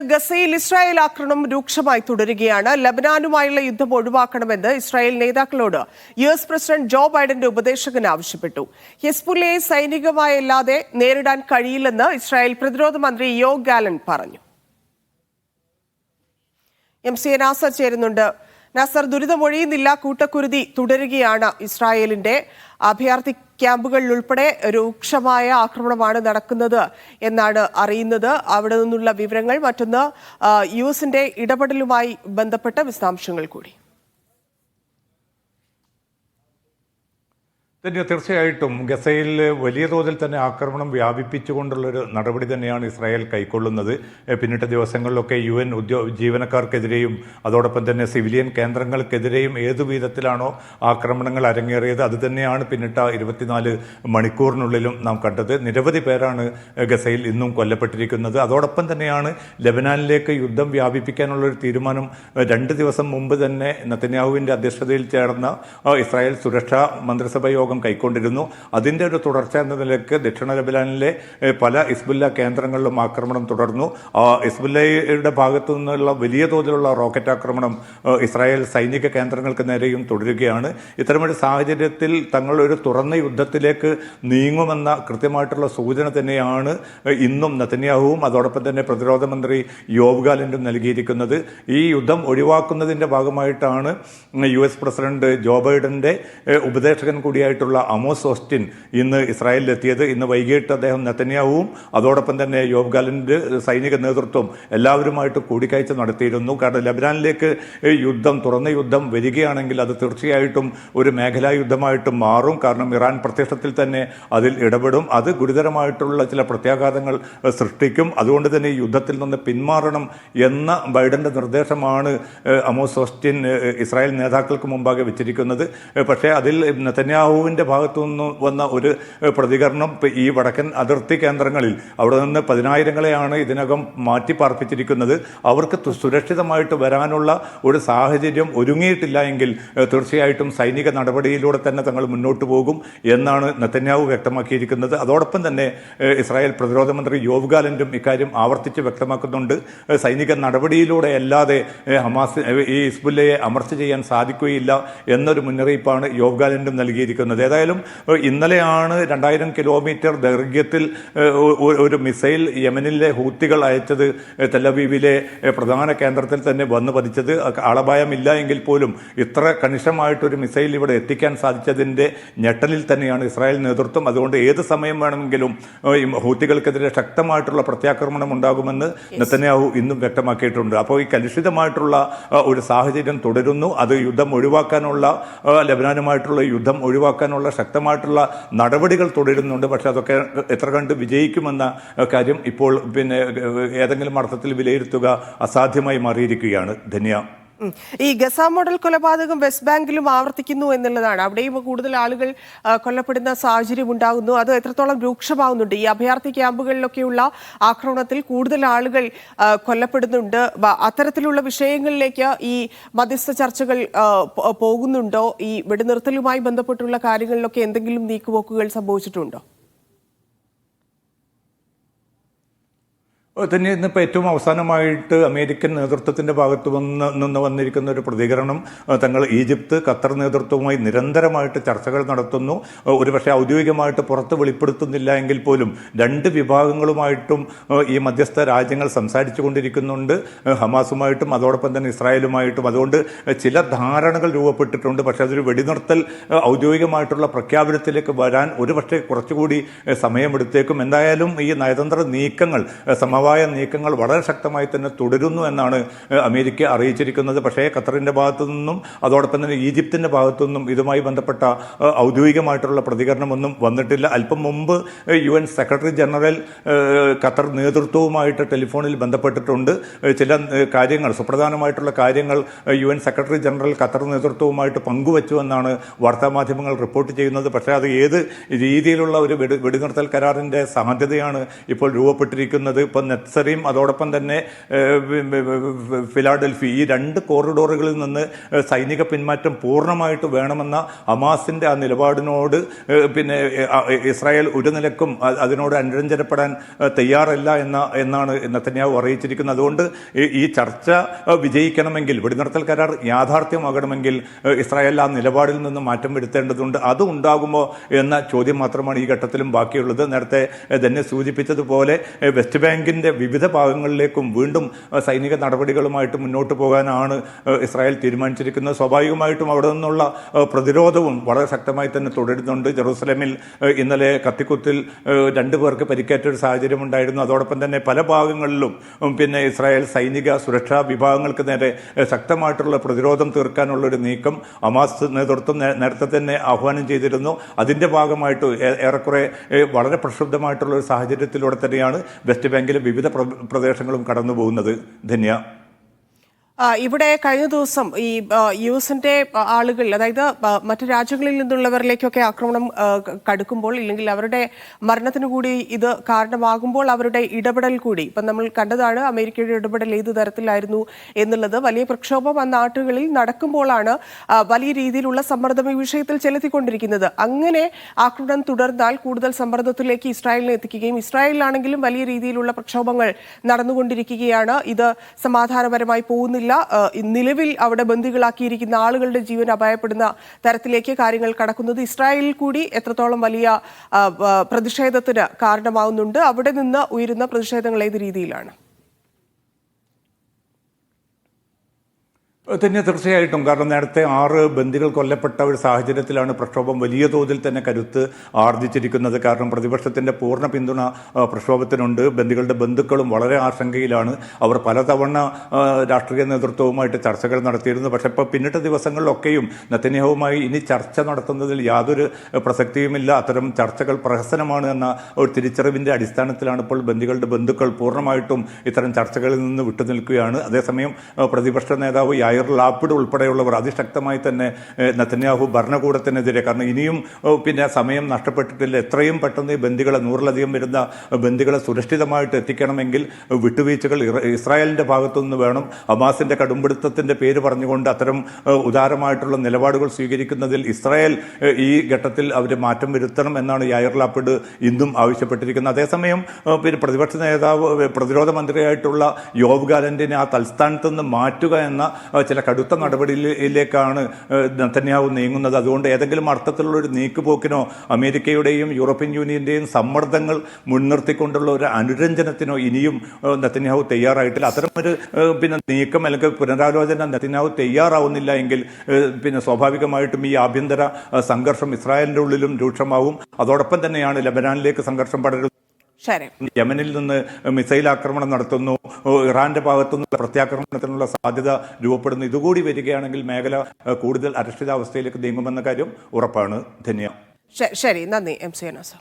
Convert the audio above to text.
ഗസയിൽ ഇസ്രായേൽ ആക്രമണം രൂക്ഷമായി തുടരുകയാണ്. ലബനാനുമായുള്ള യുദ്ധം ഒഴിവാക്കണമെന്ന് ഇസ്രായേൽ നേതാക്കളോട് യുഎസ് പ്രസിഡന്റ് ജോ ബൈഡന്റെ ഉപദേശകൻ ആവശ്യപ്പെട്ടു. ഹിസ്ബുള്ളയെ സൈനികമായല്ലാതെ നേരിടാൻ കഴിയില്ലെന്ന് ഇസ്രായേൽ പ്രതിരോധ മന്ത്രി യോവ് ഗാലന്റ് പറഞ്ഞു. MC നാസർ ചേരുന്നുണ്ട്. നാസർ, ദുരിതമൊഴിയുന്നില്ല, കൂട്ടക്കുരുതി തുടരുകയാണ്. ഇസ്രായേലിന്റെ അഭയാർത്ഥി ക്യാമ്പുകളിൽ ഉൾപ്പെടെ രൂക്ഷമായ ആക്രമണമാണ് നടക്കുന്നത് എന്നാണ് അറിയുന്നത്. അവിടെ നിന്നുള്ള വിവരങ്ങൾ, മറ്റൊന്ന് യുഎസിന്റെ ഇടപെടലുമായി ബന്ധപ്പെട്ട വിശദാംശങ്ങൾ കൂടി. തീർച്ചയായിട്ടും ഗസയിൽ വലിയ തോതിൽ തന്നെ ആക്രമണം വ്യാപിപ്പിച്ചുകൊണ്ടുള്ളൊരു നടപടി തന്നെയാണ് ഇസ്രായേൽ കൈക്കൊള്ളുന്നത്. പിന്നിട്ട ദിവസങ്ങളിലൊക്കെ UN ജീവനക്കാർക്കെതിരെയും അതോടൊപ്പം തന്നെ സിവിലിയൻ കേന്ദ്രങ്ങൾക്കെതിരെയും ഏതു വിധത്തിലാണോ ആക്രമണങ്ങൾ അരങ്ങേറിയത് അത് തന്നെയാണ് പിന്നിട്ട 24 മണിക്കൂറിനുള്ളിലും നാം കണ്ടത്. നിരവധി പേരാണ് ഗസയിൽ ഇന്നും കൊല്ലപ്പെട്ടിരിക്കുന്നത്. അതോടൊപ്പം തന്നെയാണ് ലെബനാനിലേക്ക് യുദ്ധം വ്യാപിപ്പിക്കാനുള്ളൊരു തീരുമാനം 2 ദിവസം മുമ്പ് തന്നെ നെതന്യാഹുവിൻ്റെ അധ്യക്ഷതയിൽ ചേർന്ന ഇസ്രായേൽ സുരക്ഷാ മന്ത്രിസഭ യോഗം കൈക്കൊണ്ടിരുന്നു. അതിൻ്റെ ഒരു തുടർച്ച എന്ന നിലയ്ക്ക് ദക്ഷിണ ലെബനാനിലെ പല ഹിസ്ബുല്ല കേന്ദ്രങ്ങളിലും ആക്രമണം തുടർന്നു. ഹിസ്ബുല്ലയുടെ ഭാഗത്തു നിന്നുള്ള വലിയ തോതിലുള്ള റോക്കറ്റ് ആക്രമണം ഇസ്രായേൽ സൈനിക കേന്ദ്രങ്ങൾക്ക് നേരെയും തുടരുകയാണ്. ഇത്തരമൊരു സാഹചര്യത്തിൽ തങ്ങളൊരു തുറന്ന യുദ്ധത്തിലേക്ക് നീങ്ങുമെന്ന കൃത്യമായിട്ടുള്ള സൂചന തന്നെയാണ് ഇന്നും നെതന്യാഹുവും അതോടൊപ്പം തന്നെ പ്രതിരോധ മന്ത്രി യോവ് ഗാലന്റും നൽകിയിരിക്കുന്നത്. ഈ യുദ്ധം ഒഴിവാക്കുന്നതിൻ്റെ ഭാഗമായിട്ടാണ് US പ്രസിഡന്റ് ജോ ബൈഡന്റെ ഉപദേശകൻ കൂടിയായിട്ടുള്ള അമോസ് ഓസ്റ്റിൻ ഇന്ന് ഇസ്രായേലിലെത്തിയത്. ഇന്ന് വൈകിട്ട് അദ്ദേഹം നെതന്യാഹുവും അതോടൊപ്പം തന്നെ യോവ് ഗാലന്റ് സൈനിക നേതൃത്വം എല്ലാവരുമായിട്ട് കൂടിക്കാഴ്ച നടത്തിയിരുന്നു. കാരണം ലബനാനിലേക്ക് തുറന്ന യുദ്ധം വരികയാണെങ്കിൽ അത് തീർച്ചയായിട്ടും ഒരു മേഖലാ യുദ്ധമായിട്ട് മാറും. കാരണം ഇറാൻ പ്രത്യക്ഷത്തിൽ തന്നെ അതിൽ ഇടപെടും. അത് ഗുരുതരമായിട്ടുള്ള ചില പ്രത്യാഘാതങ്ങൾ സൃഷ്ടിക്കും. അതുകൊണ്ട് തന്നെ ഈ യുദ്ധത്തിൽ നിന്ന് പിന്മാറണം എന്ന ബൈഡന്റെ നിർദ്ദേശമാണ് അമോസ് ഓസ്റ്റിൻ ഇസ്രായേൽ നേതാക്കൾക്ക് മുമ്പാകെ വെച്ചിരിക്കുന്നത്. പക്ഷേ അതിൽ നെതന്യാഹുവിൻ്റെ ഭാഗത്തു നിന്ന് വന്ന ഒരു പ്രതികരണം ഈ വടക്കൻ അതിർത്തി കേന്ദ്രങ്ങളിൽ അവിടെ നിന്ന് 10,000-ങ്ങളെയാണ് ഇതിനകം മാറ്റി പാർപ്പിച്ചിരിക്കുന്നത്. അവർക്ക് സുരക്ഷിതമായിട്ട് വരാനുള്ള ഒരു സാഹചര്യം ഒരുങ്ങിയിട്ടില്ല എങ്കിൽ തീർച്ചയായിട്ടും സൈനിക നടപടിയിലൂടെ തന്നെ തങ്ങൾ മുന്നോട്ട് പോകും എന്നാണ് നെതന്യാഹു വ്യക്തമാക്കിയിരിക്കുന്നത്. അതോടൊപ്പം തന്നെ ഇസ്രായേൽ പ്രതിരോധ മന്ത്രി യോവ് ഗാലന്റും ഇക്കാര്യം ആവർത്തിച്ച് വ്യക്തമാക്കുന്നുണ്ട്. സൈനിക നടപടിയിലൂടെ അല്ലാതെ ഹമാസ് ഈ ഹിസ്ബുല്ലയെ അമർച്ച ചെയ്യാൻ സാധിക്കുകയില്ല എന്നൊരു മുന്നറിയിപ്പാണ് യോവ് ഗാലന്റും നൽകിയിരിക്കുന്നത്. ഏതായാലും ഇന്നലെയാണ് 2000 കിലോമീറ്റർ ദൈർഘ്യത്തിൽ ഒരു മിസൈൽ യമനിലെ ഹൂത്തികൾ അയച്ചത് തെലവീവിലെ പ്രധാന കേന്ദ്രത്തിൽ തന്നെ വന്നു പതിച്ചത്. ആളപായമില്ല എങ്കിൽ പോലും ഇത്ര കണിശമായിട്ടൊരു മിസൈൽ ഇവിടെ എത്തിക്കാൻ സാധിച്ചതിൻ്റെ ഞെട്ടലിൽ തന്നെയാണ് ഇസ്രായേൽ നേതൃത്വം. അതുകൊണ്ട് ഏത് സമയം വേണമെങ്കിലും ഹൂത്തികൾക്കെതിരെ ശക്തമായിട്ടുള്ള പ്രത്യാക്രമണം ഉണ്ടാകുമെന്ന് നെതന്യാഹു ഇന്നും വ്യക്തമാക്കിയിട്ടുണ്ട്. അപ്പോൾ ഈ കലുഷിതമായിട്ടുള്ള ഒരു സാഹചര്യം തുടരുന്നു. അത് യുദ്ധം ഒഴിവാക്കാനുള്ള ലെബനാനുമായിട്ടുള്ള യുദ്ധം ഒഴിവാക്കാനുള്ള ശക്തമായിട്ടുള്ള നടപടികൾ തുടരുന്നുണ്ട്. പക്ഷെ അതൊക്കെ എത്ര കണ്ട് വിജയിക്കുമെന്ന കാര്യം ഇപ്പോൾ ഏതെങ്കിലും അർത്ഥത്തിൽ വിലയിരുത്തുക അസാധ്യമായി മാറിയിരിക്കുകയാണ്. ധന്യ, ഈ ഗസ മോഡൽ കൊലപാതകം വെസ്റ്റ് ബാങ്കിലും ആവർത്തിക്കുന്നു എന്നുള്ളതാണ്. അവിടെയും കൂടുതൽ ആളുകൾ കൊല്ലപ്പെടുന്ന സാഹചര്യം ഉണ്ടാകുന്നു. അത് എത്രത്തോളം രൂക്ഷമാകുന്നുണ്ട്. ഈ അഭയാർത്ഥി ക്യാമ്പുകളിലൊക്കെയുള്ള ആക്രമണത്തിൽ കൂടുതൽ ആളുകൾ കൊല്ലപ്പെടുന്നുണ്ട്. അത്തരത്തിലുള്ള വിഷയങ്ങളിലേക്ക് ഈ മധ്യസ്ഥ ചർച്ചകൾ പോകുന്നുണ്ടോ? ഈ വെടിനിർത്തലുമായി ബന്ധപ്പെട്ടുള്ള കാര്യങ്ങളിലൊക്കെ എന്തെങ്കിലും നീക്കുപോക്കുകൾ സംഭവിച്ചിട്ടുണ്ടോ? തന്നെ ഇന്നിപ്പോൾ ഏറ്റവും അവസാനമായിട്ട് അമേരിക്കൻ നേതൃത്വത്തിൻ്റെ ഭാഗത്ത് നിന്ന് വന്നിരിക്കുന്ന ഒരു പ്രതികരണം, തങ്ങൾ ഈജിപ്ത് ഖത്തർ നേതൃത്വവുമായി നിരന്തരമായിട്ട് ചർച്ചകൾ നടത്തുന്നു. ഒരുപക്ഷെ ഔദ്യോഗികമായിട്ട് പുറത്ത് വെളിപ്പെടുത്തുന്നില്ല എങ്കിൽ പോലും 2 വിഭാഗങ്ങളുമായിട്ടും ഈ മധ്യസ്ഥ രാജ്യങ്ങൾ സംസാരിച്ചു കൊണ്ടിരിക്കുന്നുണ്ട്, ഹമാസുമായിട്ടും അതോടൊപ്പം തന്നെ ഇസ്രായേലുമായിട്ടും. അതുകൊണ്ട് ചില ധാരണകൾ രൂപപ്പെട്ടിട്ടുണ്ട്. പക്ഷേ അതൊരു വെടിനിർത്തൽ ഔദ്യോഗികമായിട്ടുള്ള പ്രഖ്യാപനത്തിലേക്ക് വരാൻ ഒരുപക്ഷെ കുറച്ചുകൂടി സമയമെടുത്തേക്കും. എന്തായാലും ഈ നയതന്ത്ര നീക്കങ്ങൾ, നീക്കങ്ങൾ വളരെ ശക്തമായി തന്നെ തുടരുന്നു എന്നാണ് അമേരിക്ക അറിയിച്ചിരിക്കുന്നത്. പക്ഷേ ഖത്തറിൻ്റെ ഭാഗത്തു നിന്നും അതോടൊപ്പം തന്നെ ഈജിപ്തിൻ്റെ ഭാഗത്തു നിന്നും ഇതുമായി ബന്ധപ്പെട്ട ഔദ്യോഗികമായിട്ടുള്ള പ്രതികരണമൊന്നും വന്നിട്ടില്ല. അല്പം മുമ്പ് UN സെക്രട്ടറി ജനറൽ ഖത്തർ നേതൃത്വവുമായിട്ട് ടെലിഫോണിൽ ബന്ധപ്പെട്ടിട്ടുണ്ട്. ചില കാര്യങ്ങൾ, സുപ്രധാനമായിട്ടുള്ള കാര്യങ്ങൾ UN സെക്രട്ടറി ജനറൽ ഖത്തർ നേതൃത്വവുമായിട്ട് പങ്കുവച്ചു എന്നാണ് വാർത്താമാധ്യമങ്ങൾ റിപ്പോർട്ട് ചെയ്യുന്നത്. പക്ഷേ അത് ഏത് രീതിയിലുള്ള ഒരു വെടിനിർത്തൽ കരാറിൻ്റെ സാധ്യതയാണ് ഇപ്പോൾ രൂപപ്പെട്ടിരിക്കുന്നത്. ഇപ്പം നെത്സറിയും അതോടൊപ്പം തന്നെ ഫിലാഡൽഫി, ഈ 2 കോറിഡോറുകളിൽ നിന്ന് സൈനിക പിന്മാറ്റം പൂർണ്ണമായിട്ട് വേണമെന്ന ഹമാസിന്റെ ആ നിലപാടിനോട് പിന്നെ ഇസ്രായേൽ ഒരു നിലക്കും അതിനോട് അനുരഞ്ജനപ്പെടാൻ തയ്യാറല്ല എന്നാണ് നെതന്യാഹു അറിയിച്ചിരിക്കുന്നത്. അതുകൊണ്ട് ഈ ചർച്ച വിജയിക്കണമെങ്കിൽ, വെടിനിർത്തൽ കരാർ യാഥാർത്ഥ്യമാകണമെങ്കിൽ ഇസ്രായേൽ ആ നിലപാടിൽ നിന്ന് മാറ്റം വരുത്തേണ്ടതുണ്ട്. അത് ഉണ്ടാകുമോ എന്ന ചോദ്യം മാത്രമാണ് ഈ ഘട്ടത്തിലും ബാക്കിയുള്ളത്. നേരത്തെ തന്നെ സൂചിപ്പിച്ചതുപോലെ വെസ്റ്റ് ബാങ്കിന്റെ വിവിധ ഭാഗങ്ങളിലേക്കും വീണ്ടും സൈനിക നടപടികളുമായിട്ട് മുന്നോട്ട് പോകാനാണ് ഇസ്രായേൽ തീരുമാനിച്ചിരിക്കുന്നത്. സ്വാഭാവികമായിട്ടും അവിടെ നിന്നുള്ള പ്രതിരോധവും വളരെ ശക്തമായി തന്നെ തുടരുന്നുണ്ട്. ജെറൂസലേമിൽ ഇന്നലെ കത്തിക്കുത്തിൽ 2 പേർക്ക് പരിക്കേറ്റ ഒരു സാഹചര്യം ഉണ്ടായിരുന്നു. അതോടൊപ്പം തന്നെ പല ഭാഗങ്ങളിലും പിന്നെ ഇസ്രായേൽ സൈനിക സുരക്ഷാ വിഭാഗങ്ങൾക്ക് നേരെ ശക്തമായിട്ടുള്ള പ്രതിരോധം തീർക്കാനുള്ള ഒരു നീക്കം ഹമാസ് നേതൃത്വം നേരത്തെ തന്നെ ആഹ്വാനം ചെയ്തിരുന്നു. അതിന്റെ ഭാഗമായിട്ട് ഏറെക്കുറെ വളരെ പ്രക്ഷുബ്ധമായിട്ടുള്ള ഒരു സാഹചര്യത്തിലൂടെ തന്നെയാണ് വെസ്റ്റ് ബാങ്കിലെ വിവിധ പ്രദേശങ്ങളും കടന്നു പോകുന്നത്. ധന്യ, ഇവിടെ കഴിഞ്ഞ ദിവസം ഈ യുഎസിന്റെ ആളുകൾ, അതായത് മറ്റു രാജ്യങ്ങളിൽ നിന്നുള്ളവരിലേക്കൊക്കെ ആക്രമണം കടുക്കുമ്പോൾ, ഇല്ലെങ്കിൽ അവരുടെ മരണത്തിന് കൂടി ഇത് കാരണമാകുമ്പോൾ അവരുടെ ഇടപെടൽ കൂടി ഇപ്പം നമ്മൾ കണ്ടതാണ്. അമേരിക്കയുടെ ഇടപെടൽ ഏത് തരത്തിലായിരുന്നു എന്നുള്ളത്. വലിയ പ്രക്ഷോഭം ആ നാട്ടുകളിൽ നടക്കുമ്പോഴാണ് വലിയ രീതിയിലുള്ള സമ്മർദ്ദം ഈ വിഷയത്തിൽ ചെലുത്തിക്കൊണ്ടിരിക്കുന്നത്. അങ്ങനെ ആക്രമണം തുടർന്നാൽ കൂടുതൽ സമ്മർദ്ദത്തിലേക്ക് ഇസ്രായേലിനെ എത്തിക്കുകയും, ഇസ്രായേലിലാണെങ്കിലും വലിയ രീതിയിലുള്ള പ്രക്ഷോഭങ്ങൾ നടന്നുകൊണ്ടിരിക്കുകയാണ്. ഇത് സമാധാനപരമായി പോകുന്നില്ല. നിലവിൽ അവിടെ ബന്ദികളാക്കിയിരിക്കുന്ന ആളുകളുടെ ജീവൻ അപായപ്പെടുന്ന തരത്തിലേക്ക് കാര്യങ്ങൾ കടക്കുന്നത് ഇസ്രായേലിൽ കൂടി എത്രത്തോളം വലിയ പ്രതിഷേധത്തിന് കാരണമാവുന്നുണ്ട്? അവിടെ നിന്ന് ഉയരുന്ന പ്രതിഷേധങ്ങൾ ഏത് രീതിയിലാണ്? തന്നെ തീർച്ചയായിട്ടും. കാരണം നേരത്തെ 6 ബന്ദികൾ കൊല്ലപ്പെട്ട ഒരു സാഹചര്യത്തിലാണ് പ്രക്ഷോഭം വലിയ തോതിൽ തന്നെ കരുത്ത് ആർജിച്ചിരിക്കുന്നത്. കാരണം പ്രതിപക്ഷത്തിന്റെ പൂർണ്ണ പിന്തുണ പ്രക്ഷോഭത്തിനുണ്ട്. ബന്ദികളുടെ ബന്ധുക്കളും വളരെ ആശങ്കയിലാണ്. അവർ പലതവണ രാഷ്ട്രീയ നേതൃത്വവുമായിട്ട് ചർച്ചകൾ നടത്തിയിരുന്നു. പക്ഷേ ഇപ്പോൾ പിന്നിട്ട ദിവസങ്ങളിലൊക്കെയും നെതന്യാഹുവുമായി ഇനി ചർച്ച നടത്തുന്നതിൽ യാതൊരു പ്രസക്തിയുമില്ല, അത്തരം ചർച്ചകൾ പ്രഹസനമാണ് എന്ന ഒരു തിരിച്ചറിവിന്റെ അടിസ്ഥാനത്തിലാണ് ഇപ്പോൾ ബന്ദികളുടെ ബന്ധുക്കൾ പൂർണ്ണമായിട്ടും ഇത്തരം ചർച്ചകളിൽ നിന്ന് വിട്ടുനിൽക്കുകയാണ്. അതേസമയം പ്രതിപക്ഷ നേതാവ് യായർ ലാപ്പിഡ് ഉൾപ്പെടെയുള്ളവർ അതിശക്തമായി തന്നെ നെതന്യാഹു ഭരണകൂടത്തിനെതിരെ, കാരണം ഇനിയും പിന്നെ സമയം നഷ്ടപ്പെട്ടിട്ടില്ല, എത്രയും പെട്ടെന്ന് ഈ ബന്ദികളെ 100-ലധികം വരുന്ന ബന്ദികളെ സുരക്ഷിതമായിട്ട് എത്തിക്കണമെങ്കിൽ വിട്ടുവീഴ്ചകൾ ഇസ്രായേലിന്റെ ഭാഗത്തുനിന്ന് വേണം. ഹമാസിന്റെ കടുംപിടുത്തത്തിന്റെ പേര് പറഞ്ഞുകൊണ്ട് അത്തരം ഉദാരമായിട്ടുള്ള നിലപാടുകൾ സ്വീകരിക്കുന്നതിൽ ഇസ്രായേൽ ഈ ഘട്ടത്തിൽ അവർ മാറ്റം വരുത്തണം എന്നാണ് യായർ ലാപ്പിഡ് ഇന്നും ആവശ്യപ്പെട്ടിരിക്കുന്നത്. അതേസമയം പിന്നെ പ്രതിപക്ഷ നേതാവ് പ്രതിരോധ മന്ത്രിയായിട്ടുള്ള യോവ് ഗാലന്റിനെ ആ തൽസ്ഥാനത്ത് നിന്ന് മാറ്റുക എന്ന ചില കടുത്ത നടപടിയിലേക്കാണ് നെതന്യാഹു നീങ്ങുന്നത്. അതുകൊണ്ട് ഏതെങ്കിലും അർത്ഥത്തിലുള്ള ഒരു നീക്കുപോക്കിനോ അമേരിക്കയുടെയും യൂറോപ്യൻ യൂണിയന്റെയും സമ്മർദ്ദങ്ങൾ മുൻനിർത്തിക്കൊണ്ടുള്ള ഒരു അനുരഞ്ജനത്തിനോ ഇനിയും നെതന്യാഹു തയ്യാറായിട്ടില്ല. അത്തരമൊരു പിന്നെ നീക്കം അല്ലെങ്കിൽ പുനരാലോചന നെതന്യാഹു തയ്യാറാവുന്നില്ല എങ്കിൽ പിന്നെ സ്വാഭാവികമായിട്ടും ഈ ആഭ്യന്തര സംഘർഷം ഇസ്രായേലിന്റെ ഉള്ളിലും രൂക്ഷമാവും. അതോടൊപ്പം തന്നെയാണ് ലബനാനിലേക്ക് സംഘർഷം പടരുന്നത്. യമനിൽ നിന്ന് മിസൈൽ ആക്രമണം നടത്തുന്നു, ഇറാന്റെ ഭാഗത്തുനിന്നുള്ള പ്രത്യാക്രമണത്തിനുള്ള സാധ്യത രൂപപ്പെടുന്നു. ഇതുകൂടി വരികയാണെങ്കിൽ മേഖല കൂടുതൽ അരക്ഷിതാവസ്ഥയിലേക്ക് നീങ്ങുമെന്ന കാര്യം ഉറപ്പാണ്. ധന്യ. ശരി, നന്ദി MC അനാസ.